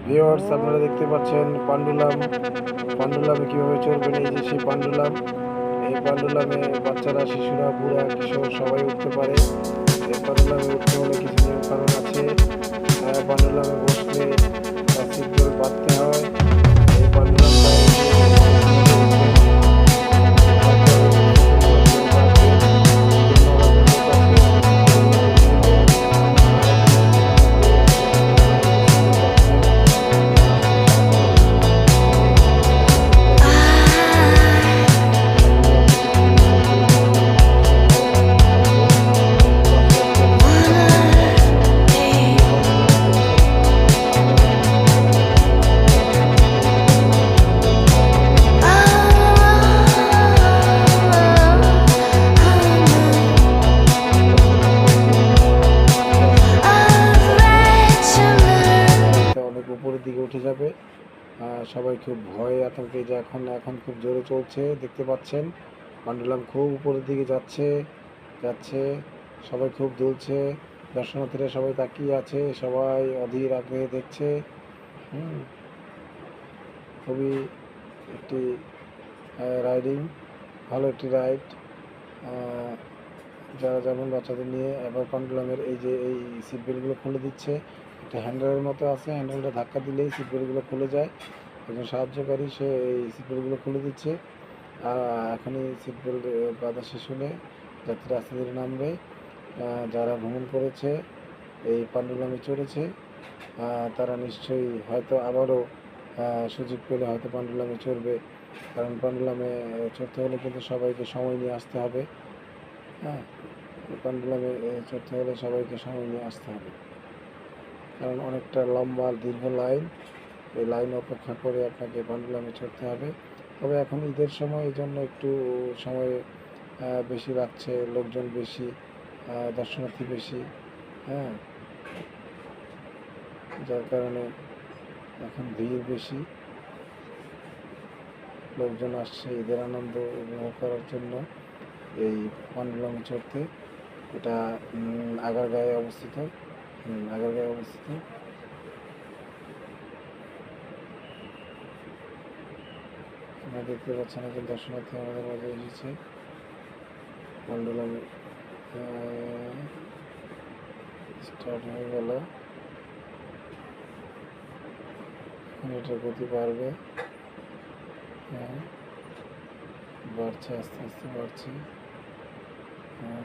Viewers, আপনারা দেখতে পাচ্ছেন পান্ডুলামে কিভাবে চড়বেন। এই যে সেই পান্ডুলাম, এই পান্ডুলামে বাচ্চারা, শিশুরা, বুড়া, কিশোর সবাই উঠতে পারে। এই পান্ডুলামে উঠতে হলে কিছু নিয়ম কানুন আছে। পান্ডুলামে বসলে সিট বেল্ট বাঁধতে হয়। এই পান্ডুলামটা এই যে এইখানে যে উঠবেন, হয়তো সিট বেল্ট বাঁধবেন। বিভিন্ন রকম লোক আছে, অনেক সিট বেল্টগুলো খুলে সিট বেল্ট বাঁধছেন। দেখেন, পান্ডুলামে কিছু নিয়ম পরিমাণ আছে। এই পাশে একটা পান্ডুলাম আছে। এই পান্ডুলামে দেখেন, আপনারা যখন বসবেন এটা আসলে এটা অনেক উপরের দিকে উঠে যাবে। সবাই খুব ভয়ে আতঙ্কে, যে এখন এখন খুব জোরে চলছে, দেখতে পাচ্ছেন পান্ডুলাম খুব উপরের দিকে যাচ্ছে যাচ্ছে। সবাই খুব দুলছে, দর্শনার্থীরা সবাই তাকিয়ে আছে, সবাই অধীর আগ্রহে দেখছে। হুম, খুবই একটি রাইডিং, ভালো একটি রাইড। যারা যেমন বাচ্চাদের নিয়ে, এবার পান্ডুলামের এই যে এই সিট বেল্টগুলো খুলে দিচ্ছে। একটা হ্যান্ডেলের মতো আছে, হ্যান্ডেলটা ধাক্কা দিলেই সিট বেল্টগুলো খুলে যায়। একজন সাহায্যকারী সে এই সিট বেল্টগুলো খুলে দিচ্ছে। আর এখনই সিট বেল্ট বাঁধা শেষ হলে যাত্রীরা আস্তে ধীরে নামবে। যারা ভ্রমণ করেছে, এই পান্ডুলামে চড়েছে, তারা নিশ্চয়ই হয়তো আবারও সুযোগ পেলে হয়তো পান্ডুলামে চড়বে। কারণ পান্ডুলামে চড়তে হলে কিন্তু সবাইকে সময় নিয়ে আসতে হবে। হ্যাঁ, পান্ডুলামে চড়তে হলে সবাইকে সময় নিয়ে আসতে হবে, কারণ অনেকটা লম্বা দীর্ঘ লাইন। এই লাইন অপেক্ষা করে আপনাকে পান্ডুলামে চড়তে হবে। তবে এখন ঈদের সময়, এই জন্য একটু সময় বেশি লাগছে, লোকজন বেশি, দর্শনার্থী বেশি। হ্যাঁ, যার কারণে এখন ভিড় বেশি, লোকজন আসছে ঈদের আনন্দ উপভোগ করার জন্য এই পান্ডুলামে চড়তে। এটা আগারগাঁয়ে অবস্থিত। আগারগাঁয়ে অবস্থিত। আপনারা দেখতে পাচ্ছেন একজন দর্শনার্থী আমাদের মাঝে এসেছে। পান্ডুলামে স্টার্ট হয়ে গেল, এখন এটার গতি বাড়বে। হ্যাঁ, বাড়ছে, আস্তে আস্তে বাড়ছে। হ্যাঁ।